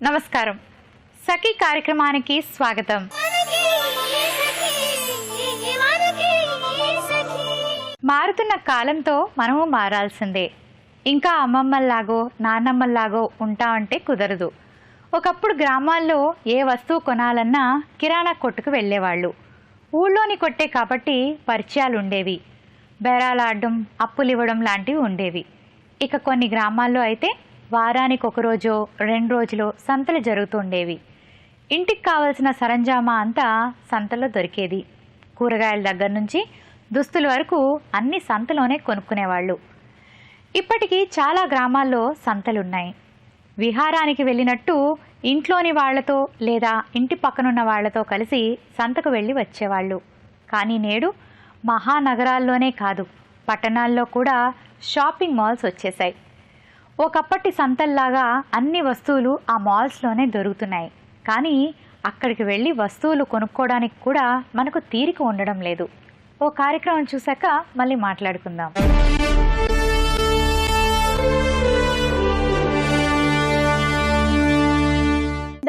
నమస్కారం. సఖీ కార్యక్రమానికి స్వాగతం. మారుతున్న కాలంతో మనము మారాల్సిందే. ఇంకా అమ్మమ్మల్లాగో నాన్నమ్మల్లాగో ఉంటామంటే కుదరదు. ఒకప్పుడు గ్రామాల్లో ఏ వస్తువు కొనాలన్నా కిరాణా కొట్టుకు వెళ్ళేవాళ్ళు. ఊళ్ళోని కొట్టే కాబట్టి పరిచయాలు ఉండేవి. బేరాలాడడం, అప్పులు ఇవ్వడం లాంటివి ఉండేవి. ఇక కొన్ని గ్రామాల్లో అయితే వారానికి ఒక రోజో 2 రోజులో సంతలు జరుగుతుండేవి. ఇంటికి కావలసిన సరంజామా అంతా సంతలో దొరికేది. కూరగాయల దగ్గర నుంచి దుస్తుల వరకు అన్ని సంతలోనే కొనుక్కునేవాళ్ళు. ఇప్పటికీ చాలా గ్రామాల్లో సంతలున్నాయి. విహారానికి వెళ్ళినట్టు ఇంట్లోని వాళ్లతో లేదా ఇంటి పక్కనున్న వాళ్లతో కలిసి సంతకు వెళ్ళి వచ్చేవాళ్ళు. కానీ నేడు మహానగరాల్లోనే కాదు, పట్టణాల్లో కూడా షాపింగ్ మాల్స్ వచ్చేసాయి. ఒకప్పటి సంతల్లాగా అన్ని వస్తువులు ఆ మాల్స్లోనే దొరుకుతున్నాయి. కానీ అక్కడికి వెళ్ళి వస్తువులు కొనుక్కోవడానికి కూడా మనకు తీరిక ఉండడం లేదు. ఓ కార్యక్రమం చూశాక మళ్ళీ మాట్లాడుకుందాం.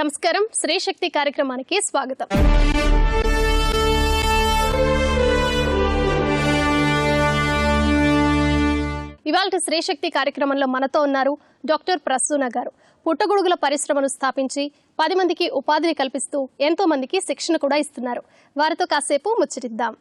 నమస్కారం. శ్రీ శక్తి కార్యక్రమానికి స్వాగతం. ఇవాళ శ్రీ శక్తి కార్యక్రమంలో మనతో ఉన్నారు డాక్టర్ ప్రసూన గారు. పుట్టగొడుగుల పరిశ్రమను స్థాపించి 10 మందికి ఉపాధిని కల్పిస్తూ ఎంతో మందికి శిక్షణ కూడా ఇస్తున్నారు. వారితో కాసేపు ముచ్చటిద్దాం.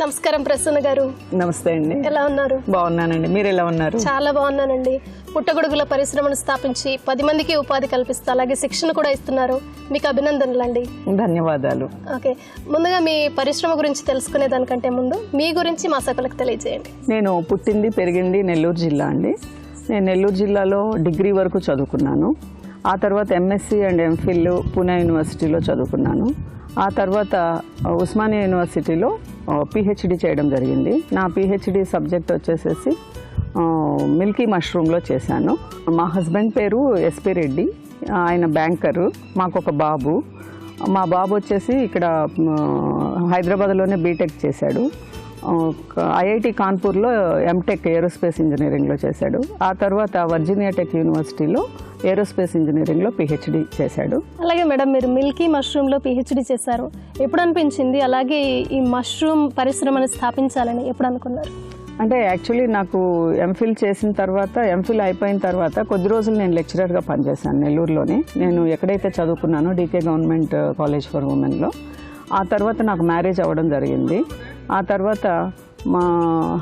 నమస్కారం ప్రసూన గారు. నమస్తే అండి. ఎలా ఉన్నారు? బాగున్నానండి. మీరు ఎలా ఉన్నారు? చాలా బాగున్నానండి. పుట్టగొడుగుల పరిశ్రమను స్థాపించి 10 మందికి ఉపాధి కల్పిస్తూ అలాగే శిక్షణ కూడా ఇస్తున్నారు. మీకు అభినందనలండి. ధన్యవాదాలు. ఓకే, ముందుగా మీ పరిశ్రమ గురించి తెలుసుకునే దానికంటే ముందు మీ గురించి మా సకులకు తెలియజేయండి. నేను పుట్టింది పెరిగింది నెల్లూరు జిల్లా అండి. నేను నెల్లూరు జిల్లాలో డిగ్రీ వరకు చదువుకున్నాను. ఆ తర్వాత ఎంఎస్సి అండ్ ఎంఫిల్ పూణే యూనివర్సిటీలో చదువుకున్నాను. ఆ తర్వాత ఉస్మానియా యూనివర్సిటీలో పిహెచ్డి చేయడం జరిగింది. నా పిహెచ్డి సబ్జెక్ట్ వచ్చేసేసి మిల్కీ మష్రూమ్లో చేశాను. మా హస్బెండ్ పేరు ఎస్పి రెడ్డి, ఆయన బ్యాంకరు. మాకు ఒక బాబు. మా బాబు వచ్చేసి ఇక్కడ హైదరాబాద్లోనే బీటెక్ చేశాడు. ఐఐటి కాన్పూర్లో ఎంటెక్ ఏరోస్పేస్ ఇంజనీరింగ్లో చేశాడు. ఆ తర్వాత వర్జీనియా టెక్ యూనివర్సిటీలో ఏరోస్పేస్ ఇంజనీరింగ్లో పిహెచ్డి చేశాడు. అలాగే మేడం, మీరు మిల్కీ మష్రూమ్లో పిహెచ్డి చేశారు. ఎప్పుడు అనిపించింది అలాగే ఈ మష్రూమ్ పరిశ్రమను స్థాపించాలని ఎప్పుడు అనుకున్నారు? అంటే యాక్చువల్లీ నాకు ఎంఫిల్ చేసిన తర్వాత, ఎంఫిల్ అయిపోయిన తర్వాత కొద్ది రోజులు నేను లెక్చరర్గా పనిచేశాను నెల్లూరులోనే. నేను ఎక్కడైతే చదువుకున్నానో డీకే గవర్నమెంట్ కాలేజ్ ఫర్ ఉమెన్లో. ఆ తర్వాత నాకు మ్యారేజ్ అవ్వడం జరిగింది. ఆ తర్వాత మా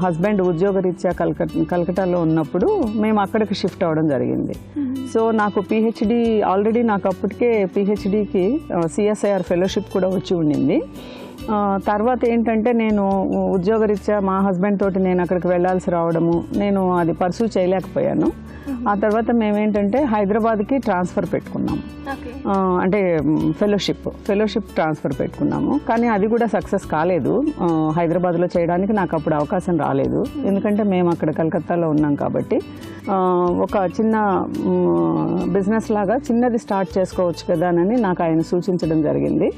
హస్బెండ్ ఉద్యోగరీత్యా కలకటాలో ఉన్నప్పుడు మేము అక్కడికి షిఫ్ట్ అవ్వడం జరిగింది. సో నాకు పిహెచ్డి ఆల్రెడీ నాకు అప్పటికే పిహెచ్డికి సిఎస్ఐఆర్ ఫెలోషిప్ కూడా వచ్చి ఉండింది. తర్వాత ఏంటంటే నేను ఉద్యోగరీత్యా మా హస్బెండ్ తోటి నేను అక్కడికి వెళ్ళాల్సి రావడము, నేను అది పర్సూ చేయలేకపోయాను. ఆ తర్వాత మేమేంటంటే హైదరాబాద్కి ట్రాన్స్ఫర్ పెట్టుకున్నాము. అంటే ఫెలోషిప్ ట్రాన్స్ఫర్ పెట్టుకున్నాము. కానీ అది కూడా సక్సెస్ కాలేదు. హైదరాబాద్లో చేయడానికి నాకు అప్పుడు అవకాశం రాలేదు. ఎందుకంటే మేము అక్కడ కలకత్తాలో ఉన్నాం కాబట్టి ఒక చిన్న బిజినెస్ లాగా చిన్నది స్టార్ట్ చేసుకోవచ్చు కదా అని నాకు ఆయన సూచించడం జరిగింది.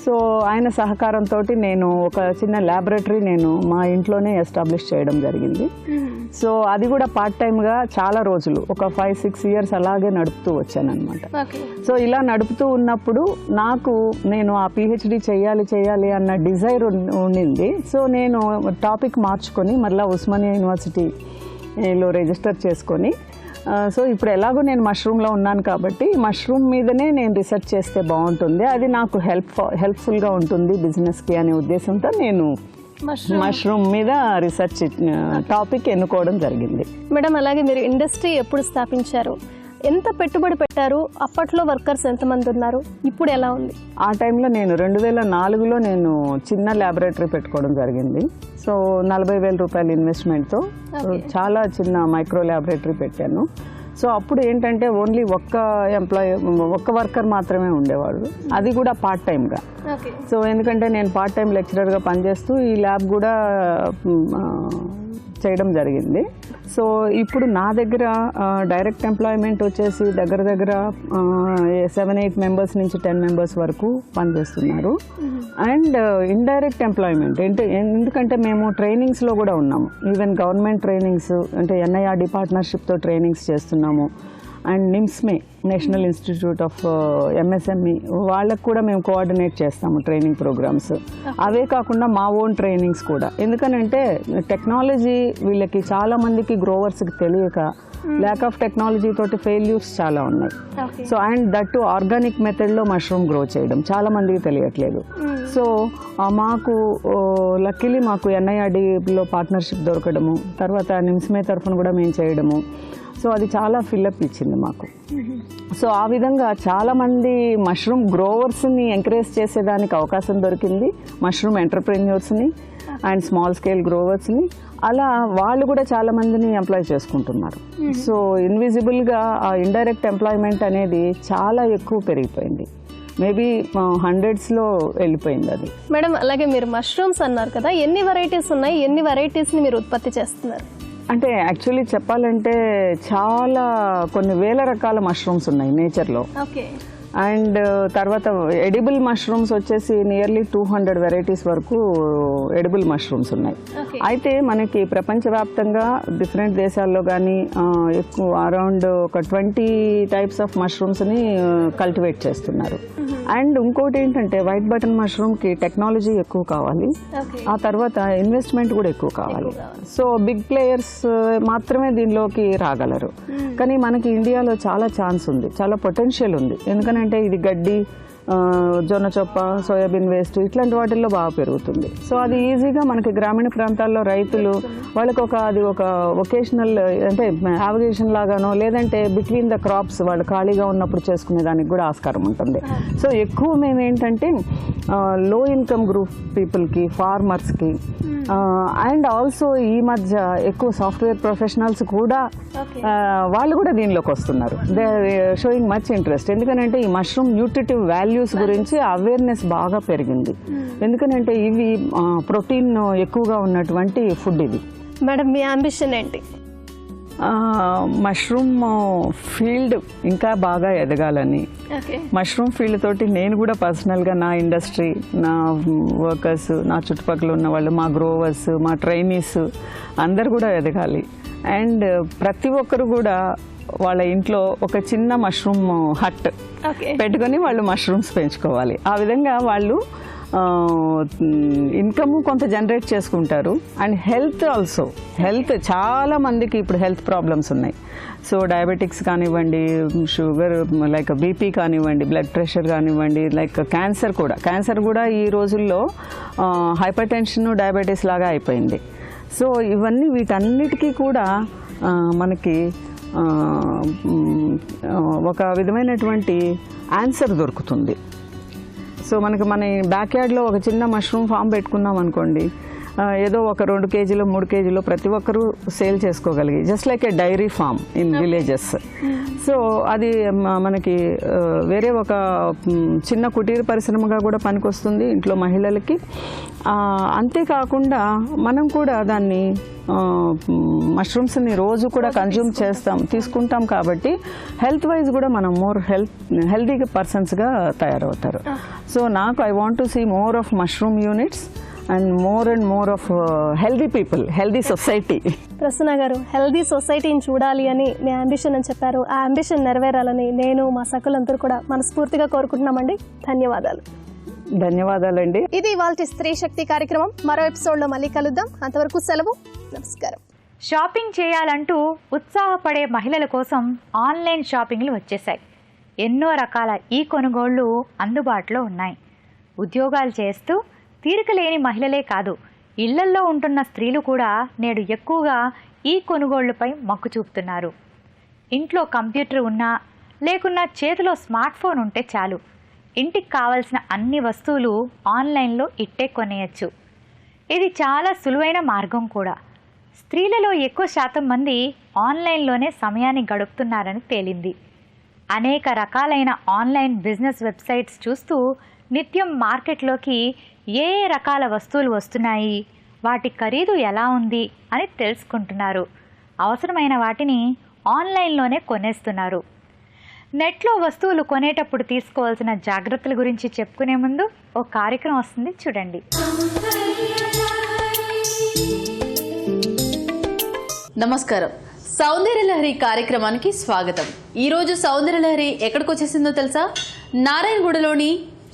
సో ఆయన సహకారంతో నేను ఒక చిన్న ల్యాబొరేటరీ నేను మా ఇంట్లోనే ఎస్టాబ్లిష్ చేయడం జరిగింది. సో అది కూడా పార్ట్ టైమ్గా చాలా రోజులు ఒక 5-6 ఇయర్స్ అలాగే నడుపుతూ వచ్చానమాట. సో ఇలా నడుపుతూ ఉన్నప్పుడు నేను ఆ పిహెచ్డి చేయాలి అన్న డిజైర్ ఉండింది. సో నేను టాపిక్ మార్చుకొని మళ్ళీ ఉస్మానియా యూనివర్సిటీలో రిజిస్టర్ చేసుకొని, సో ఇప్పుడు ఎలాగో నేను మష్రూమ్లో ఉన్నాను కాబట్టి మష్రూమ్ మీదనే నేను రీసెర్చ్ చేస్తే బాగుంటుంది, అది నాకు హెల్ప్ఫుల్గా ఉంటుంది బిజినెస్కి అనే ఉద్దేశంతో నేను మష్రూమ్ మీద రీసెర్చ్ టాపిక్ ఎన్నుకోవడం జరిగింది. మేడం, అలాగే మీరు ఇండస్ట్రీ ఎప్పుడు స్థాపించారు? ఎంత పెట్టుబడి పెట్టారు? అప్పట్లో వర్కర్స్ ఎంతమంది ఉన్నారు? ఇప్పుడు ఎలా ఉంది? ఆ టైంలో నేను 2004లో నేను చిన్న ల్యాబొరేటరీ పెట్టుకోవడం జరిగింది. సో 40,000 రూపాయల ఇన్వెస్ట్మెంట్తో చాలా చిన్న మైక్రో ల్యాబొరేటరీ పెట్టాను. సో అప్పుడు ఏంటంటే ఓన్లీ ఒక్క వర్కర్ మాత్రమే ఉండేవాళ్ళు, అది కూడా పార్ట్ టైమ్గా. సో ఎందుకంటే నేను పార్ట్ టైం లెక్చరర్గా పనిచేస్తూ ఈ ల్యాబ్ కూడా చేయడం జరిగింది. సో ఇప్పుడు నా దగ్గర డైరెక్ట్ ఎంప్లాయ్మెంట్ వచ్చేసి దగ్గర 7-8 మెంబర్స్ నుంచి 10 మెంబర్స్ వరకు పనిచేస్తున్నారు. అండ్ ఇండైరెక్ట్ ఎంప్లాయ్మెంట్ ఎందుకంటే మేము ట్రైనింగ్స్లో కూడా ఉన్నాము. ఈవెన్ గవర్నమెంట్ ట్రైనింగ్స్ అంటే NIRD పార్ట్నర్షిప్తో ట్రైనింగ్స్ చేస్తున్నాము. And NIMSME National Institute of MSME వాళ్ళకు కూడా మేము కోఆర్డినేట్ చేస్తాము ట్రైనింగ్ ప్రోగ్రామ్స్. అవే కాకుండా మా ఓన్ ట్రైనింగ్స్ కూడా. ఎందుకనంటే టెక్నాలజీ వీళ్ళకి చాలా మందికి గ్రోవర్స్కి తెలియక ల్యాక్ ఆఫ్ టెక్నాలజీ తోటి ఫెయిల్యూర్స్ చాలా ఉన్నాయి. సో అండ్ దట్ ఆర్గానిక్ మెథడ్లో మష్రూమ్ గ్రో చేయడం చాలా మందికి తెలియట్లేదు. సో మాకు లక్కీలీ మాకు NIRDలో పార్ట్నర్షిప్ దొరకడము, తర్వాత నిమ్స్మే తరఫున కూడా మేము చేయడము. సో అది చాలా ఫిల్అప్ ఇచ్చింది మాకు. సో ఆ విధంగా చాలామంది మష్రూమ్ గ్రోవర్స్ని ఎంకరేజ్ చేసేదానికి అవకాశం దొరికింది, మష్రూమ్ ఎంటర్ప్రెన్యూర్స్ని అండ్ స్మాల్ స్కేల్ గ్రోవర్స్ని. అలా వాళ్ళు కూడా చాలా మందిని ఎంప్లాయ్ చేసుకుంటున్నారు. సో ఇన్విజిబుల్గా ఆ ఇండైరెక్ట్ ఎంప్లాయ్మెంట్ అనేది చాలా ఎక్కువ పెరిగిపోయింది. మేబీ 100sలో వెళ్ళిపోయింది అది. మేడం, అలాగే మీరు మష్రూమ్స్ అన్నారు కదా, ఎన్ని వెరైటీస్ ఉన్నాయి, ఎన్ని వెరైటీస్ని మీరు ఉత్పత్తి చేస్తున్నారు? అంటే యాక్చువల్లీ చెప్పాలంటే చాలా కొన్ని వేల రకాల మష్రూమ్స్ ఉన్నాయి నేచర్లో. ఓకే. అండ్ తర్వాత ఎడిబుల్ మష్రూమ్స్ వచ్చేసి నియర్లీ 200 వెరైటీస్ వరకు ఎడిబుల్ మష్రూమ్స్ ఉన్నాయి. అయితే మనకి ప్రపంచవ్యాప్తంగా డిఫరెంట్ దేశాల్లో కానీ ఎక్కువ అరౌండ్ ఒక 20 టైప్స్ ఆఫ్ మష్రూమ్స్ని కల్టివేట్ చేస్తున్నారు. అండ్ ఇంకోటి ఏంటంటే వైట్ బటన్ మష్రూమ్కి టెక్నాలజీ ఎక్కువ కావాలి, ఆ తర్వాత ఇన్వెస్ట్మెంట్ కూడా ఎక్కువ కావాలి. సో బిగ్ ప్లేయర్స్ మాత్రమే దీనిలోకి రాగలరు. కానీ మనకి ఇండియాలో చాలా ఛాన్స్ ఉంది, చాలా పొటెన్షియల్ ఉంది. ఎందుకంటే ఇది గడ్డి, జొన్న చొప్ప, సోయాబీన్ వేస్ట్ ఇట్లాంటి వాటిల్లో బాగా పెరుగుతుంది. సో అది ఈజీగా మనకి గ్రామీణ ప్రాంతాల్లో రైతులు వాళ్ళకి అది ఒక వొకేషనల్ అంటే యావిగేషన్ లాగానో లేదంటే బిట్వీన్ ద క్రాప్స్ వాళ్ళు ఖాళీగా ఉన్నప్పుడు చేసుకునే దానికి కూడా ఆస్కారం ఉంటుంది. సో ఎక్కువ మేము ఏంటంటే లో ఇన్కమ్ గ్రూప్ పీపుల్కి, ఫార్మర్స్కి అండ్ ఆల్సో ఈ మధ్య ఎక్కువ సాఫ్ట్వేర్ ప్రొఫెషనల్స్ కూడా వాళ్ళు కూడా దీనిలోకి వస్తున్నారు. They are showing much interest. ఎందుకంటే ఈ మష్రూమ్ న్యూట్రిటివ్ వాల్యూస్ గురించి అవేర్నెస్ బాగా పెరిగింది. ఎందుకంటే ఇవి ప్రోటీన్ ఎక్కువగా ఉన్నటువంటి ఫుడ్ ఇది. మేడం, మీ అంబిషన్ ఏంటి? మష్రూమ్ ఫీల్డ్ ఇంకా బాగా ఎదగాలని, మష్రూమ్ ఫీల్డ్ తోటి నేను కూడా పర్సనల్గా నా ఇండస్ట్రీ, నా వర్కర్స్, నా చుట్టుపక్కల ఉన్న వాళ్ళు, మా గ్రోవర్స్, మా ట్రైనీస్ అందరు కూడా ఎదగాలి. అండ్ ప్రతి ఒక్కరు కూడా వాళ్ళ ఇంట్లో ఒక చిన్న మష్రూమ్ హట్ పెట్టుకొని వాళ్ళు మష్రూమ్స్ పెంచుకోవాలి. ఆ విధంగా వాళ్ళు ఇన్కమ్ కొంత జనరేట్ చేసుకుంటారు. అండ్ హెల్త్ ఆల్సో, హెల్త్ చాలా మందికి ఇప్పుడు హెల్త్ ప్రాబ్లమ్స్ ఉన్నాయి. సో డయాబెటిక్స్ కానివ్వండి, షుగర్ లైక్ BP కానివ్వండి, బ్లడ్ ప్రెషర్ కానివ్వండి, లైక్ క్యాన్సర్ కూడా ఈ రోజుల్లో హైపర్ టెన్షన్, డయాబెటీస్ లాగా అయిపోయింది. సో ఇవన్నీ వీటన్నిటికీ కూడా మనకి ఒక విధమైనటువంటి ఆన్సర్ దొరుకుతుంది. సో మన బ్యాక్ యార్డ్లో ఒక చిన్న మష్రూమ్ ఫామ్ పెట్టుకున్నాం అనుకోండి, ఏదో ఒక 2 కేజీలు 3 కేజీలు ప్రతి ఒక్కరూ సేల్ చేసుకోగలిగి, just like a dairy farm in villages. So అది మనకి వేరే ఒక చిన్న కుటీర పరిశ్రమగా కూడా పనికొస్తుంది ఇంట్లో మహిళలకి. అంతేకాకుండా మనం కూడా దాన్ని మష్రూమ్స్ని రోజు కూడా తీసుకుంటాం కాబట్టి హెల్త్ వైజ్ కూడా మనం మోర్ హెల్తీ పర్సన్స్గా తయారవుతారు. So I want to see more of mushroom units and more of healthy people, healthy society. Prasanna గారు, హెల్దీ సొసైటీని చూడాలి అని మీ అంబిషన్ అని చెప్పారు. ఆ అంబిషన్ నెరవేరాలని నేను, మా సకులందరూ కూడా మనస్ఫూర్తిగా కోరుకుంటున్నామండి. ధన్యవాదాలండి. ఇది ఇవాల్టి స్త్రీ శక్తి కార్యక్రమం. మరో ఎపిసోడ్లో మళ్ళీ కలుద్దాం. అంతవరకు సెలవు, నమస్కారం. షాపింగ్ చేయాలంటూ ఉత్సాహపడే మహిళల కోసం ఆన్లైన్ షాపింగ్లు వచ్చేసాయి. ఎన్నో రకాల కొనుగోళ్లు అందుబాటులో ఉన్నాయి. ఉద్యోగాలు చేస్తూ తీరిక లేని మహిళలే కాదు, ఇళ్లల్లో ఉంటున్న స్త్రీలు కూడా నేడు ఎక్కువగా కొనుగోళ్లపై మక్కు చూపుతున్నారు. ఇంట్లో కంప్యూటర్ ఉన్నా లేకున్నా చేతిలో స్మార్ట్ ఫోన్ ఉంటే చాలు, ఇంటికి కావాల్సిన అన్ని వస్తువులు ఆన్లైన్లో ఇట్టే కొనేయచ్చు. ఇది చాలా సులువైన మార్గం కూడా. స్త్రీలలో ఎక్కువ శాతం మంది ఆన్లైన్లోనే సమయాన్ని గడుపుతున్నారని తేలింది. అనేక రకాలైన ఆన్లైన్ బిజినెస్ వెబ్సైట్స్ చూస్తూ నిత్యం మార్కెట్లోకి ఏ రకాల వస్తువులు వస్తున్నాయి, వాటి ఖరీదు ఎలా ఉంది అని తెలుసుకుంటున్నారు. అవసరమైన వాటిని ఆన్లైన్లోనే కొనేస్తున్నారు. నెట్లో వస్తువులు కొనేటప్పుడు తీసుకోవాల్సిన జాగ్రత్తల గురించి చెప్పుకునే ముందు ఓ కార్యక్రమం వస్తుంది, చూడండి. నమస్కారం, సౌందర్యలహరి కార్యక్రమానికి స్వాగతం. ఈరోజు సౌందర్యలహరి ఎక్కడికి వచ్చేసిందో తెలుసా? నారాయణగూడలోని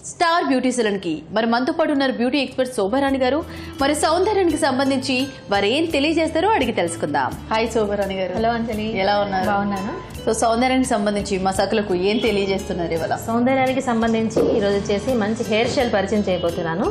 స్టార్ బ్యూటీ సెలూన్కి. మరి మనతో పాటు ఉన్నారు బ్యూటీ ఎక్స్పర్ట్ శోభారాణి గారు. మరి సౌందర్యానికి సంబంధించి వారు ఏం తెలియజేస్తారో అడిగి తెలుసుకుందాం. హాయ్ శోభారాణి గారు. హలో అంజలి, ఎలా ఉన్నారు? బాగున్నాను. సో సౌందర్యానికి సంబంధించి మా సకులకు ఏం తెలియజేస్తున్నారు ఇవాళ? సౌందర్యానికి సంబంధించి ఈరోజు వచ్చేసి మంచి హెయిర్ స్టైల్ పరిచయం చేయబోతున్నాను.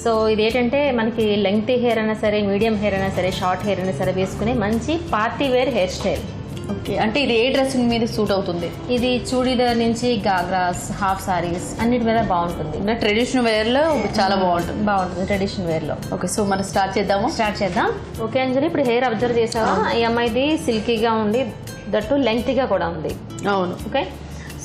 సో ఇది ఏంటంటే మనకి లెంగ్తీ హెయిర్ అయినా సరే, మీడియం హెయిర్ అయినా సరే, షార్ట్ హెయిర్ అయినా సరే వేసుకునే మంచి party wear hair style. Okay, అంటే ఇది ఏ డ్రెస్సింగ్ మీద సూట్ అవుతుంది? ఇది చూడీదార్ నుంచి గాగ్రాస్, హాఫ్ సారీస్ అన్నిటి మీద బాగుంటుంది. ట్రెడిషనల్ వేర్ లో చాలా బాగుంటుంది ట్రెడిషనల్ వేర్ లో. ఓకే, సో మనం స్టార్ట్ చేద్దాం. ఓకే అంజలి, ఇప్పుడు హెయిర్ అబ్జర్వ్ చేసావా? ఈ అమ్మాయిది సిల్కీగా ఉండి దట్టు లెంగ్తీగా కూడా ఉంది. అవును. ఓకే,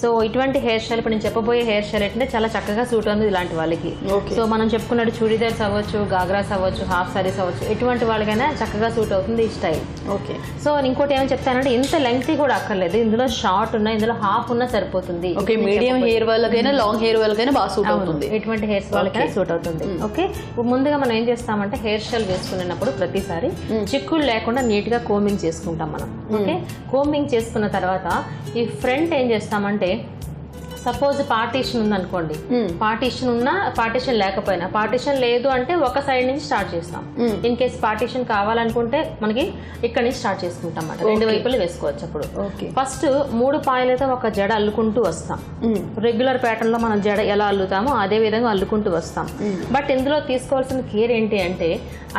సో ఇటువంటి హెయిర్ స్టైల్ ఇప్పుడు నేను చెప్పబోయే హెయిర్ స్టైల్ ఏంటంటే చాలా చక్కగా సూట్ అవుతుంది ఇలాంటి వాళ్ళకి. సో మనం చెప్పుకున్నట్టు చూడీదార్స్ అవ్వచ్చు, గాగ్రాస్ అవ్వచ్చు, హాఫ్ సారీస్ అవ్వచ్చు, ఎటువంటి వాళ్ళకైనా చక్కగా సూట్ అవుతుంది ఈ స్టైల్. ఓకే, సో ఇంకోటి ఏమని చెప్తానంటే ఇంత లెంగ్తీ కూడా అక్కర్లేదు. ఇందులో షార్ట్ ఉన్నా, ఇందులో హాఫ్ ఉన్నా సరిపోతుంది. ఓకే, మీడియం హెయిర్ వాళ్ళకైనా లాంగ్ హెయిర్ వాళ్ళకైనా బాగా సూట్ అవుతుంది. ఎటువంటి హెయిర్స్ వాళ్ళకైనా సూట్ అవుతుంది. ఓకే, ముందుగా మనం ఏం చేస్తామంటే హెయిర్ స్టైల్ వేసుకున్నప్పుడు ప్రతిసారి చిక్కులు లేకుండా నీట్ గా కోమింగ్ చేసుకుంటాం మనం. ఓకే, కోమింగ్ చేసుకున్న తర్వాత ఈ ఫ్రంట్ ఏం చేస్తామంటే సపోజ్ పార్టీషన్ ఉందనుకోండి, పార్టీషన్ ఉన్నా పార్టీషన్ లేకపోయినా, పార్టీషన్ లేదు అంటే ఒక సైడ్ నుంచి స్టార్ట్ చేస్తాం. ఇన్ కేస్ పార్టీషన్ కావాలనుకుంటే మనకి ఇక్కడ నుంచి స్టార్ట్ చేసుకుంటాం అన్నమాట. రెండు వైపులు వేసుకోవచ్చు. అప్పుడు ఫస్ట్ 3 పాయలతో ఒక జడ అల్లుకుంటూ వస్తాం. రెగ్యులర్ ప్యాటర్న్ లో మనం జడ ఎలా అల్లుతామో అదే విధంగా అల్లుకుంటూ వస్తాం. బట్ ఇందులో తీసుకోవాల్సిన కేర్ ఏంటి అంటే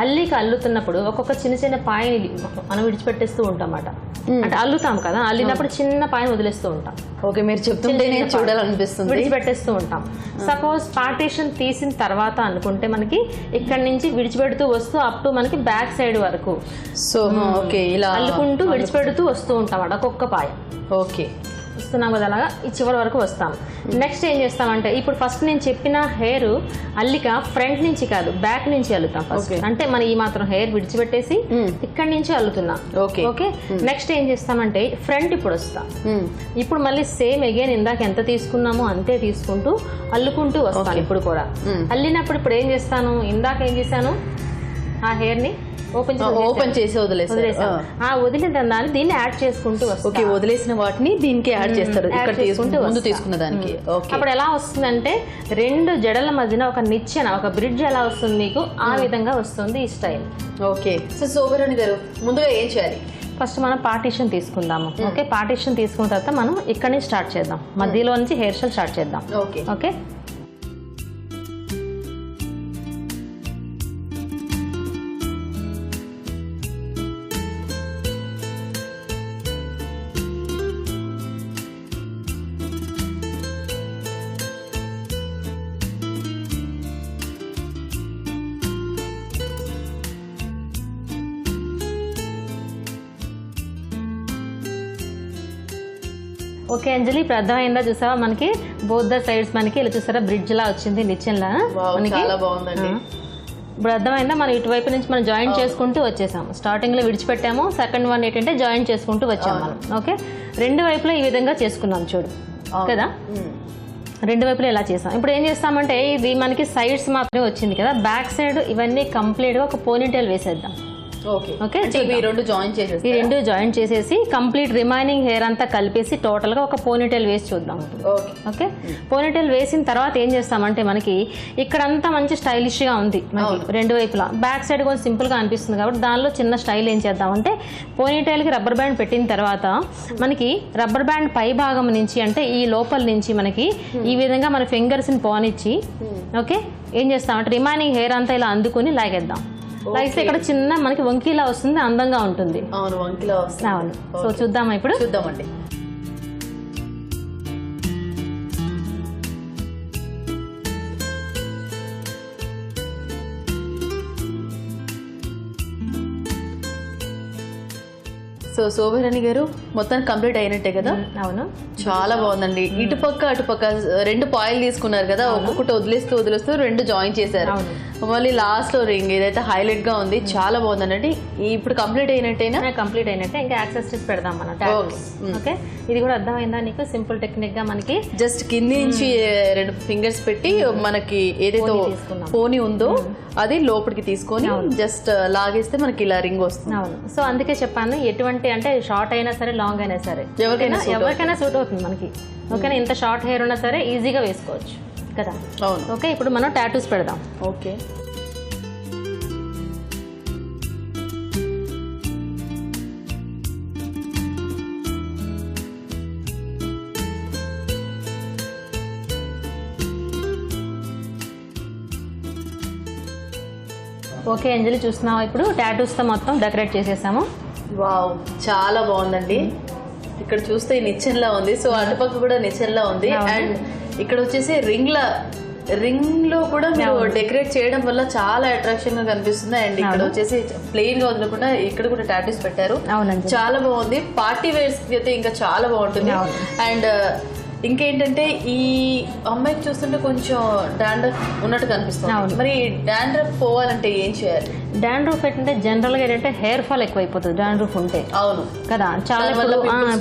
అల్లికి అల్లుతున్నప్పుడు ఒక్కొక్క చిన్న చిన్న పాయని మనం విడిచిపెట్టేస్తూ ఉంటాం అన్నమాట. అంటే అల్లుతాం కదా, అల్లినప్పుడు చిన్న పాయని వదిలేస్తూ ఉంటాం. ఓకే, మీరు చెప్తుంటేనే చూడాలనిపిస్తుంది. విడిచిపెట్టేస్తూ ఉంటాం. సపోజ్ పార్టీషన్ తీసిన తర్వాత అనుకుంటే మనకి ఇక్కడ నుంచి విడిచిపెడుతూ వస్తూ అప్ టు మనకి బ్యాక్ సైడ్ వరకు సో ఓకే ఇలా అల్లుకుంటూ విడిచిపెడుతూ వస్తూ ఉంటాం అన్నమాట. ఒక్కొక్క పాయ ఓకే వస్తున్నాం కదా, అలాగా ఈ చివరి వరకు వస్తాం. నెక్స్ట్ ఏం చేస్తామంటే ఇప్పుడు ఫస్ట్ నేను చెప్పిన హెయిర్ అల్లిక ఫ్రంట్ నుంచి కాదు, బ్యాక్ నుంచి అల్లుతాం ఫస్ట్. అంటే మనం ఈ మాత్రం హెయిర్ విడిచిపెట్టేసి ఇక్కడి నుంచి అల్లుతున్నాం. ఓకే, నెక్స్ట్ ఏం చేస్తామంటే ఫ్రంట్ ఇప్పుడు వస్తాం. ఇప్పుడు మళ్ళీ సేమ్ అగైన్ ఇందాక ఎంత తీసుకున్నామో అంతే తీసుకుంటూ అల్లుకుంటూ వస్తాను. ఇప్పుడు కూడా అల్లినప్పుడు ఇప్పుడు ఏం చేస్తాను, ఇందాక ఏం చేశాను, ఆ హెయిర్ ని ఓపెన్ చేసి వదిలేసాను. వదిలిన దాన్ని దీన్ని యాడ్ చేసుకుంటూ వస్తాం. ఓకే, వదిలేసిన వాటిని దీనికి యాడ్ చేస్తారు. ఇక్కడ ముందు తీసుకున్న దానికి. అప్పుడు ఎలా వస్తుందంటే 2 జడల మధ్యన ఒక నిచ్చెన, ఒక బ్రిడ్జ్ ఎలా వస్తుంది మీకు, ఆ విధంగా వస్తుంది ఈ స్టైల్. ఓకే, సో శోభారాణి గారు ముందుగా ఏం చేయాలి? ఫస్ట్ మనం పార్టీషన్ తీసుకుందాము. ఓకే, పార్టీషన్ తీసుకున్న తర్వాత మనం ఇక్కడ నుంచి స్టార్ట్ చేద్దాం. మధ్యలో నుంచి హెయిర్ స్టైల్ స్టార్ట్ చేద్దాం. ఓకే, ఓకే అంజలి, ఇప్పుడు అర్థమైందా? చూసావా మనకి బోత్ ద సైడ్స్ మనకి ఇలా చూసారా బ్రిడ్జ్ లా వచ్చింది, నిచ్చెన్లా. చాలా బాగుందండి. ఇప్పుడు అర్థమైందా? మనం ఇటువైపు నుంచి మనం జాయింట్ చేసుకుంటూ వచ్చేసాము. స్టార్టింగ్ లో విడిచిపెట్టాము, సెకండ్ వన్ ఏంటంటే జాయింట్ చేసుకుంటూ వచ్చాము మనం. ఓకే, 2 వైపులా ఈ విధంగా చేసుకున్నాం చూడు కదా, 2 వైపులా ఇలా చేసాం. ఇప్పుడు ఏం చేస్తామంటే ఇది మనకి సైడ్స్ మాత్రమే వచ్చింది కదా, బ్యాక్ సైడ్ ఇవన్నీ కంప్లీట్ గా ఒక పోనీటైల్ వేసేద్దాం. ఓకే, ఈ 2 జాయింట్ చేసేసి కంప్లీట్ రిమైనింగ్ హెయిర్ అంతా కలిపేసి టోటల్ గా ఒక పోనీటైల్ వేసి చూద్దాం. ఓకే, పోనీటైల్ వేసిన తర్వాత ఏం చేస్తామంటే మనకి ఇక్కడంతా మంచి స్టైలిష్ గా ఉంది మనకి 2 వైపులా. బ్యాక్ సైడ్ కొంచెం సింపుల్ గా అనిపిస్తుంది కాబట్టి దానిలో చిన్న స్టైల్ ఏం చేద్దామంటే పోనీటైల్ కి రబ్బర్ బ్యాండ్ పెట్టిన తర్వాత మనకి రబ్బర్ బ్యాండ్ పై భాగం నుంచి అంటే ఈ లోపల నుంచి మనకి ఈ విధంగా మన ఫింగర్స్ ని పోనిచ్చి ఓకే ఏం చేస్తామంటే రిమైనింగ్ హెయిర్ అంతా ఇలా అందుకుని లాగేద్దాం. లైక్ ఇక్కడ చిన్న మనకి వంకీలా వస్తుంది, అందంగా ఉంటుంది. అవును, వంకీలా వస్తుంది. అవును, సో చూద్దామా ఇప్పుడు? చూద్దామండి. సో శోభారాణి గారు మొత్తం కంప్లీట్ అయినట్టే కదా? అవును, చాలా బాగుందండి. ఇటుపక్క అటుపక్క 2 పాయలు తీసుకున్నారు కదా, ఒక్కొక్కటి వదిలేస్తూ 2 జాయిన్ చేశారు. మళ్ళీ లాస్ట్ లో రింగ్ ఇదైతే హైలైట్ గా ఉంది, చాలా బాగుందండి. ఇప్పుడు కంప్లీట్ అయినట్టేనా? కంప్లీట్ అయినట్టే. ఇంకా యాక్సెసరీస్ పెడదాం మనం tattoos. ఓకే, ఇది కూడా అర్థమైందా నీకు? సింపుల్ టెక్నిక్ గా మనకి జస్ట్ కింది నుంచి 2 ఫింగర్స్ పెట్టి మనకి ఏదైతే పోనీ ఉందో అది లోపలికి తీసుకొని జస్ట్ లాగేస్తే మనకి ఇలా రింగ్ వస్తుంది. అవును, సో అందుకే చెప్పాను ఎటువంటి అంటే షార్ట్ అయినా సరే లాంగ్ అయినా సరే ఎవరికైనా సూట్ అవుతుంది మనకి. ఓకేనా, ఇంత షార్ట్ హెయిర్ ఉన్నా సరే ఈజీగా వేసుకోవచ్చు కదా. అవును. ఓకే, ఇప్పుడు మనం టాటూస్ పెడదాం. ఓకే, ఓకే అంజలి, చూస్తున్నావా? ఇప్పుడు టాటూస్ తో మొత్తం డెకరేట్ చేసేసాము. వావ్, చాలా బాగుందండి. ఇక్కడ చూస్తే నిచ్చెన్లా ఉంది, సో అటుపక్క కూడా నిచ్చెన్లా ఉంది. అండ్ ఇక్కడ వచ్చేసి రింగ్ లో కూడా మీరు డెకరేట్ చేయడం వల్ల చాలా అట్రాక్షన్ గా కనిపిస్తుంది. అండ్ ఇక్కడ వచ్చేసి ప్లెయిన్ గా వదలకుండా ఇక్కడ కూడా టాటూస్ పెట్టారు. చాలా బాగుంది. పార్టీ వేర్స్ అయితే ఇంకా చాలా బాగుంటుంది. అండ్ ఇంకేంటంటే ఈ అమ్మాయికి చూస్తుంటే కొంచెం డాండ్రఫ్ ఉన్నట్టు కనిపిస్తుంది. మరి డాండ్రఫ్ పోవాలంటే ఏం చేయాలి? డాండ్రఫ్ అంటే జనరల్ గా ఏంటంటే హెయిర్ ఫాల్ ఎక్కువైపోతుంది డాండ్రఫ్ ఉంటే. అవును కదా, చాలా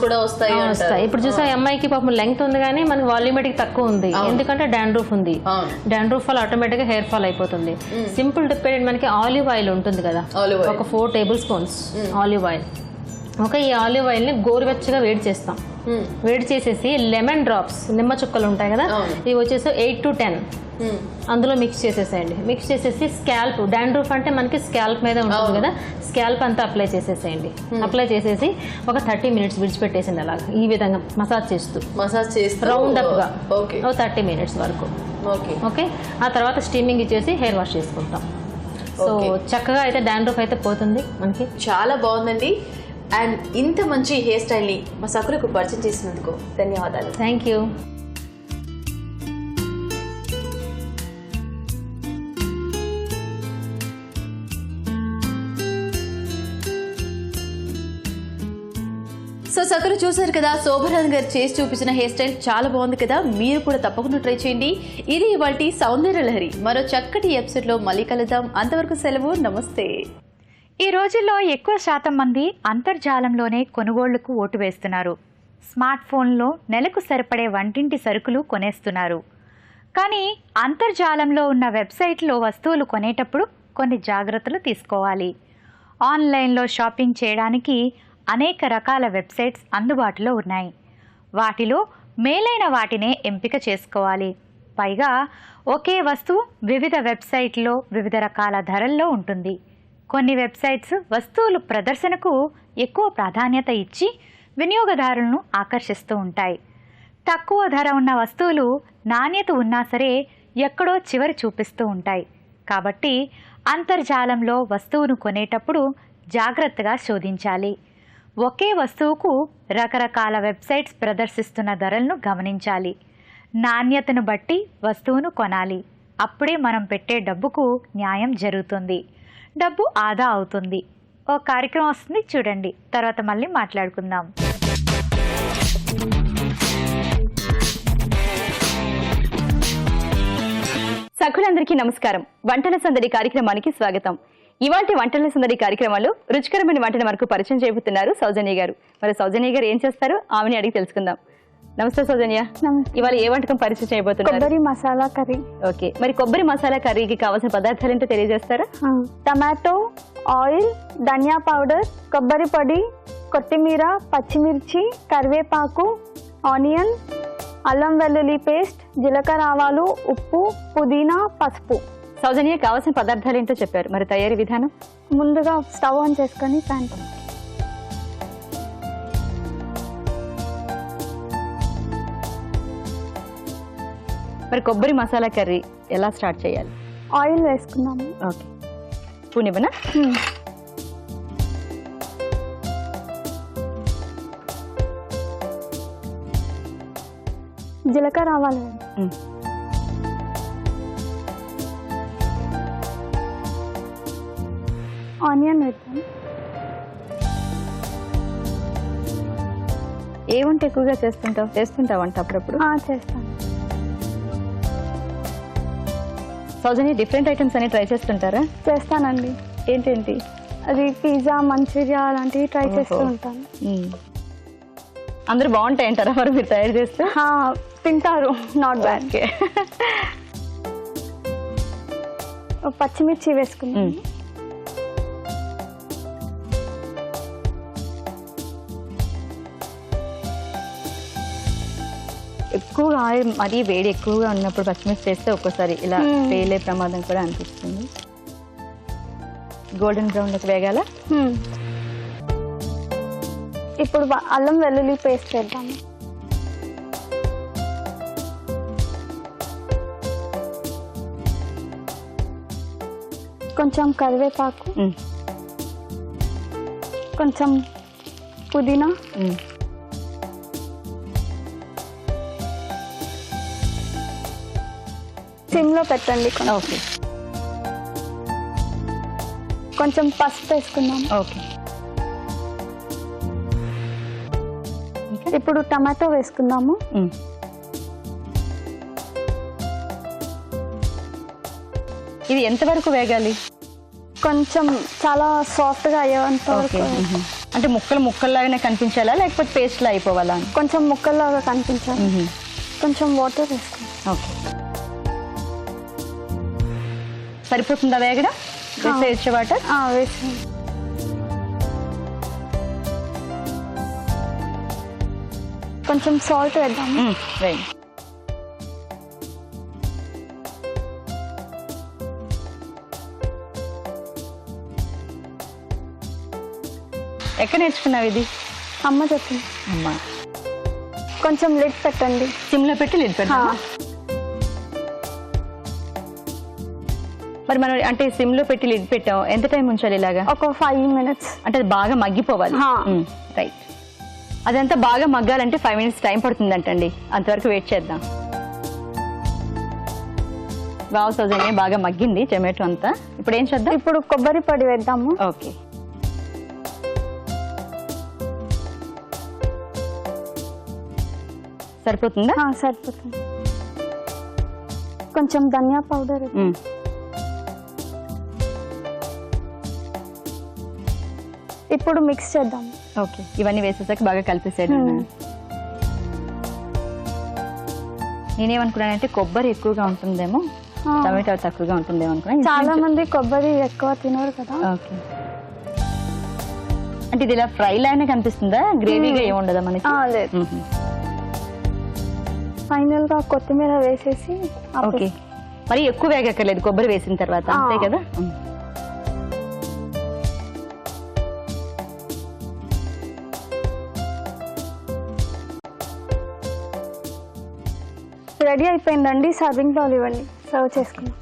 కూడా వస్తాయి. ఇప్పుడు చూసా అమ్మాయికి పాపం లెంగ్త్ ఉంది కానీ మనకి వాల్యూమెటిక్ తక్కువ ఉంది, ఎందుకంటే డాండ్రఫ్ ఉంది. డాండ్రఫ్ వల్ల ఆటోమేటిక్ గా హెయిర్ ఫాల్ అయిపోతుంది. సింపుల్ టిప్ ఏంటంటే మనకి ఆలివ్ ఆయిల్ ఉంటుంది కదా, ఒక 4 table spoons olive oil. Okay, ఈ ఆలివ్ ఆయిల్ ని గోరువెచ్చగా వేడి చేస్తాం. వేడి చేసేసి లెమన్ డ్రాప్స్, నిమ్మ చుక్కలు ఉంటాయి కదా, ఇవి వచ్చేసి 8 to 10 అందులో మిక్స్ చేసేసేయండి. మిక్స్ చేసేసి స్కాల్ప్, డాండ్రఫ్ అంటే మనకి స్కాల్ప్ మీద ఉంటుంది కదా, స్కాల్ప్ అంతా అప్లై చేసేసేయండి. అప్లై చేసేసి ఒక 30 minutes విడిచిపెట్టేసింది. అలాగా ఈ విధంగా మసాజ్ చేస్తూ రౌండ్ అప్ గా 30 minutes వరకు. ఓకే, ఆ తర్వాత స్టీమింగ్ ఇచ్చేసి హెయిర్ వాష్ చేసుకుంటాం. సో చక్కగా అయితే డాండ్రఫ్ అయితే పోతుంది మనకి. చాలా బాగుందండి. అండ్ ఇంత మంచి హెయిర్ స్టైల్ ని మా సకులకు పరిచయం చేసినందుకు ధన్యవాదాలు. Thank you. సో సకరు చూసారు కదా, శోభరాజ్ గారు చేసి చూపించిన హెయిర్ స్టైల్ చాలా బాగుంది కదా. మీరు కూడా తప్పకుండా ట్రై చేయండి. ఇది ఇవాల్టి సౌందర్య లహరి. మరో చక్కటి ఎపిసోడ్ లో మళ్ళీ కలుద్దాం. అంతవరకు సెలవు, నమస్తే. ఈ రోజుల్లో ఎక్కువ శాతం మంది అంతర్జాలంలోనే కొనుగోళ్లకు ఓటు వేస్తున్నారు. స్మార్ట్ ఫోన్లో నెలకు సరిపడే వంటింటి సరుకులు కొనేస్తున్నారు. కానీ అంతర్జాలంలో ఉన్న వెబ్సైట్లో వస్తువులు కొనేటప్పుడు కొన్ని జాగ్రత్తలు తీసుకోవాలి. ఆన్లైన్లో షాపింగ్ చేయడానికి అనేక రకాల వెబ్సైట్స్ అందుబాటులో ఉన్నాయి. వాటిలో మేలైన వాటినే ఎంపిక చేసుకోవాలి. పైగా ఒకే వస్తువు వివిధ వెబ్సైట్లో వివిధ రకాల ధరల్లో ఉంటుంది. కొన్ని వెబ్సైట్స్ వస్తువులు ప్రదర్శనకు ఎక్కువ ప్రాధాన్యత ఇచ్చి వినియోగదారులను ఆకర్షిస్తూ ఉంటాయి. తక్కువ ధర ఉన్న వస్తువులు నాణ్యత ఉన్నా సరే ఎక్కడో చివరి చూపిస్తూ ఉంటాయి. కాబట్టి అంతర్జాలంలో వస్తువును కొనేటప్పుడు జాగ్రత్తగా శోధించాలి. ఒకే వస్తువుకు రకరకాల వెబ్సైట్స్ ప్రదర్శిస్తున్న ధరలను గమనించాలి. నాణ్యతను బట్టి వస్తువును కొనాలి. అప్పుడే మనం పెట్టే డబ్బుకు న్యాయం జరుగుతుంది, డబ్బు ఆదా అవుతుంది. ఓ కార్యక్రమం వస్తుంది, చూడండి. తర్వాత మళ్ళీ మాట్లాడుకుందాం. సఖులందరికీ నమస్కారం. వంటల సందడి కార్యక్రమానికి స్వాగతం. ఇవాల్టి వంటల సందడి కార్యక్రమంలో రుచికరమైన వంటను మనకు పరిచయం చేయబోతున్నారు సౌజన్య గారు. మరి సౌజన్య గారు ఏం చేస్తారో ఆమెని అడిగి తెలుసుకుందాం. నమస్తే సౌజన్య. ఇవాళ ఏ వంటకం పరిచయం చేయబోతున్నారు? కొబ్బరి మసాలా కర్రీ. ఓకే, మరి కొబ్బరి మసాలా కర్రీకి కావాల్సిన పదార్థాలు ఏంటో తెలియజేస్తారా? టమాటో, ఆయిల్, ధనియా పౌడర్, కొబ్బరి పొడి, కొత్తిమీర, పచ్చిమిర్చి, కరివేపాకు, ఆనియన్, అల్లం వెల్లుల్లి పేస్ట్, జీలకర్ర ఆవాలు, ఉప్పు, పుదీనా, పసుపు. సౌజన్య కావాల్సిన పదార్థాలు ఏంటో చెప్పారు, మరి తయారీ విధానం? ముందుగా స్టవ్ ఆన్ చేసుకొని ప్యాన్. మరి కొబ్బరి మసాలా కర్రీ ఎలా స్టార్ట్ చేయాలి? ఆయిల్ వేసుకున్నాము. ఓకే, పూనివ్వనా? జీలకర్ర ఆవాలు, ఆనియన్ వేద్దాం. ఏ వంట ఎక్కువగా చేస్తుంటావు వంట అప్పుడప్పుడు? చేస్తాను. సౌజన్య డిఫరెంట్ ఐటమ్స్ అన్ని ట్రై చేస్తుంటారా? చేస్తానండి. ఏంటేంటి? అది పిజ్జా, మంచూరియా అలాంటివి ట్రై చేస్తూ ఓహో. ఉంటాను. అందరూ బాగుంటాయి అంటారా మరి మీరు తయారు చేస్తే? తింటారు, నాట్ బ్యాడ్. ఓకే. పచ్చిమిర్చి వేసుకున్నాను. ఎక్కువగా ఆయిల్ మరీ వేడి ఎక్కువగా ఉన్నప్పుడు పచ్చిమిర్చి చేస్తే ఒక్కోసారి ఇలా పేలే ప్రమాదం కూడా అనిపిస్తుంది. గోల్డెన్ బ్రౌన్ లోకి వేగాల. ఇప్పుడు అల్లం వెల్లుల్లి పేస్ట్ వేద్దాము. కొంచెం కరివేపాకు, కొంచెం పుదీనా, సిమ్లో పెట్టండి. ఓకే. కొంచెం పసుపు వేసుకుందాం. ఓకే. ఇప్పుడు టమాటో వేసుకుందాము. ఇది ఎంతవరకు వేగాలి? కొంచెం చాలా సాఫ్ట్ గా అయ్యేంత ఓకే. వరకు. అంటే ముక్కల్లాగానే కనిపించాలా లేకపోతే పేస్ట్ లా అయిపోవాలా? కొంచెం ముక్కల్లాగా కనిపించాలి. కొంచెం వాటర్ వేసుకుందాం. ఓకే. సరిపోతుందా వేగడం? వేసేయచ్చే వాటర్? వేసాను. కొంచెం సాల్ట్ వేద్దాము. వేయండి. ఎక్కడ నేర్చుకున్నావు ఇది? అమ్మ చెప్పింది. అమ్మా. కొంచెం లిడ్ పెట్టండి. సిమ్లో పెట్టి లిడ్ పెట్టాలి. మరి మనం అంటే సిమ్లో పెట్టి లిడ్ పెట్టాం, ఎంత టైం ఉంచాలి ఇలాగా? ఒక 5 minutes. అంటే అది బాగా మగ్గిపోవాలి. రైట్. అదంతా బాగా మగ్గాలంటే 5 minutes టైం పడుతుందంటండి. అంతవరకు వెయిట్ చేద్దాం. వావ్ సౌజన్య, బాగా మగ్గింది టమాటో అంతా. ఇప్పుడు ఏం చేద్దాం? ఇప్పుడు కొబ్బరి పొడి వేద్దాము. ఓకే. సరిపోతుందా? సరిపోతుంది. కొంచెం ధనియా పౌడర్. ఇప్పుడు మిక్స్ చేద్దాం. ఓకే. ఇవన్నీ వేసేసాక బాగా కలిపేసేయండి. నేనేమనుకున్నానంటే కొబ్బరి ఎక్కువగా ఉంటుందేమో, టమాటో తక్కువగా ఉంటుందేమో అనుకున్నా. చాలా మంది కొబ్బరి ఎక్కువ తినరు కదా. ఓకే. అంటే ఇది ఇలా ఫ్రై లానే కనిపిస్తుందా? గ్రేవీగా ఏముండదా మనకి? లేదు. ఫైనల్ గా కొత్తిమీర వేసేసి. ఓకే. మరి ఎక్కువ వేగక్కర్లేదు కొబ్బరి వేసిన తర్వాత, అంతే కదా? రెడీ అయిపోయిందండి. సర్వింగ్ బౌల్ ఇవ్వండి, సర్వ్ చేసుకుందాం.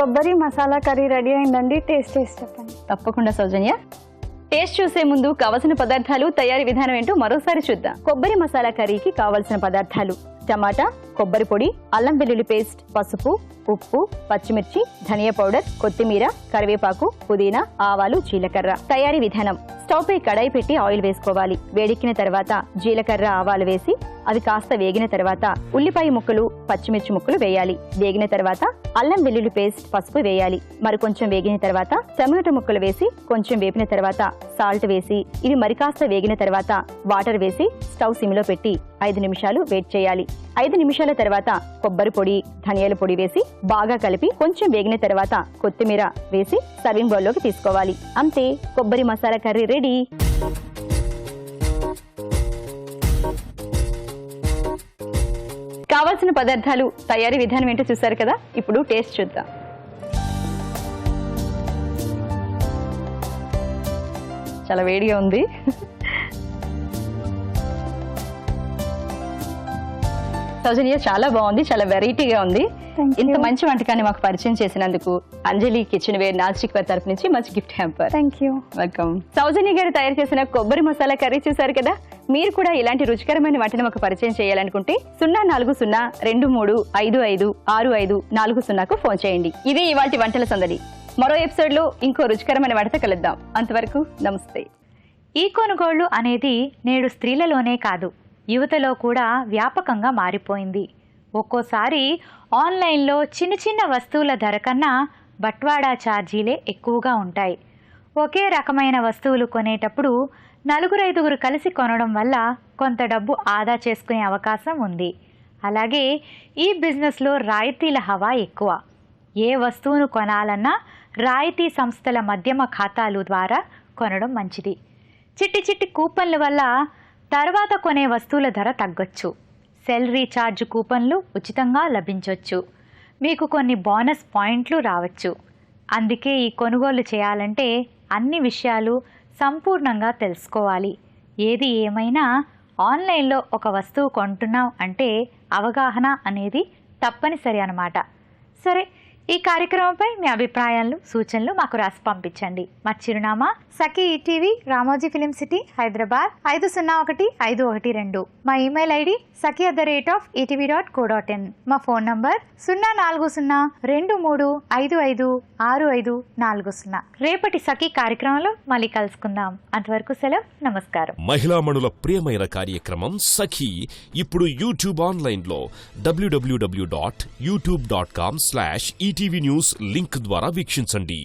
కొబ్బరి మసాలా కర్రీ రెడీ అయిందండి. టేస్ట్ చేసి చెప్పండి. తప్పకుండా సౌజన్య. టేస్ట్ చూసే ముందు కావలసిన పదార్థాలు, తయారీ విధానం ఏంటో మరోసారి చూద్దాం. కొబ్బరి మసాలా కర్రీకి కావలసిన పదార్థాలు: టమాటా, కొబ్బరి పొడి, అల్లం వెల్లుల్లి పేస్ట్, పసుపు, ఉప్పు, పచ్చిమిర్చి, ధనియా పౌడర్, కొత్తిమీర, కరివేపాకు, పుదీనా, ఆవాలు, జీలకర్ర. తయారీ విధానం: స్టవ్ పై కడాయి పెట్టి ఆయిల్ వేసుకోవాలి. వేడెక్కిన తర్వాత జీలకర్ర, ఆవాలు వేసి అవి కాస్త వేగిన తర్వాత ఉల్లిపాయ ముక్కలు, పచ్చిమిర్చి ముక్కలు వేయాలి. వేగిన తర్వాత అల్లం వెల్లుల్లి పేస్ట్, పసుపు వేయాలి. మరికొంచెం వేగిన తర్వాత టమాటో ముక్కలు వేసి కొంచెం వేపిన తర్వాత సాల్ట్ వేసి ఇవి మరి కాస్త వేగిన తర్వాత వాటర్ వేసి స్టవ్ సిమ్లో పెట్టి 5 నిమిషాలు వెయిట్ చేయాలి. 5 నిమిషాల తర్వాత కొబ్బరి పొడి, ధనియాల పొడి వేసి బాగా కలిపి కొంచెం వేగిన తర్వాత కొత్తిమీర వేసి సర్వింగ్ బౌల్లోకి తీసుకోవాలి. అంతే, కొబ్బరి మసాలా కర్రీ రెడీ. కావాల్సిన పదార్థాలు, తయారీ విధానం ఏంటో చూసారు కదా. ఇప్పుడు టేస్ట్ చూద్దాం. చాలా వేడిగా ఉంది. సౌజన్య చాలా బాగుంది, చాలా వెరైటీగా ఉంది. Thank you. ఇంత మంచి వంటకాన్ని మాకు పరిచయం చేసినందుకు Anjali kitchen ware nonstick ware తరపు నుంచి మంచి gift hamper. Thank you. Welcome. Soujanya garu తయారు చేసిన కొబ్బరి మసాలా కర్రీ చూసారు కదా. మీరు కూడా ఇలాంటి రుచికరమైన వంటను మాకు పరిచయం చేయాలనుకుంటే 040-2355-6540కు ఫోన్ చేయండి. ఇదే ఇవాల్టి వంటల సందడి. మరో ఎపిసోడ్ లో ఇంకో రుచికరమైన వంటతో కలుద్దాం. అంతవరకు నమస్తే. ఈ కొనుగోళ్లు అనేది నేడు స్త్రీలలోనే కాదు, యువతలో కూడా వ్యాపకంగా మారిపోయింది. ఒక్కోసారి ఆన్లైన్లో చిన్న చిన్న వస్తువుల ధర కన్నా బట్వాడా ఛార్జీలే ఎక్కువగా ఉంటాయి. ఒకే రకమైన వస్తువులు కొనేటప్పుడు 4-5 కలిసి కొనడం వల్ల కొంత డబ్బు ఆదా చేసుకునే అవకాశం ఉంది. అలాగే ఈ బిజినెస్లో రాయితీల హవా ఎక్కువ. ఏ వస్తువును కొనాలన్నా రాయితీ సంస్థల మధ్యమ ఖాతాలు ద్వారా కొనడం మంచిది. చిట్టి చిట్టి కూపన్ల వల్ల తర్వాత కొనే వస్తువుల ధర తగ్గొచ్చు. సెల్ రీఛార్జ్ కూపన్లు ఉచితంగా లభించవచ్చు. మీకు కొన్ని బోనస్ పాయింట్లు రావచ్చు. అందుకే ఈ కొనుగోలు చేయాలంటే అన్ని విషయాలు సంపూర్ణంగా తెలుసుకోవాలి. ఏది ఏమైనా ఆన్లైన్లో ఒక వస్తువు కొంటున్నాం అంటే అవగాహన అనేది తప్పనిసరి అన్నమాట. సరే, ఈ కార్యక్రమంపై మీ అభిప్రాయాలు, సూచనలు మాకు రాసి పంపించండి. మా చిరునామా Sakhi ETV, Ramoji film city, Hyderabad 501512. మా ఇమెయిల్ ఐడి saki@etv.co.in. మా ఫోన్ నంబర్ 040-2355-6540. రేపటి సఖీ కార్యక్రమంలో మళ్ళీ కలుసుకుందాం. అంతవరకు సెలవు, నమస్కారం. మహిళామణుల ప్రియమైన కార్యక్రమం సఖీ ఇప్పుడు యూట్యూబ్ ఆన్లైన్లో www.youtube.com/ETV News లింక్ ద్వారా వీక్షించండి.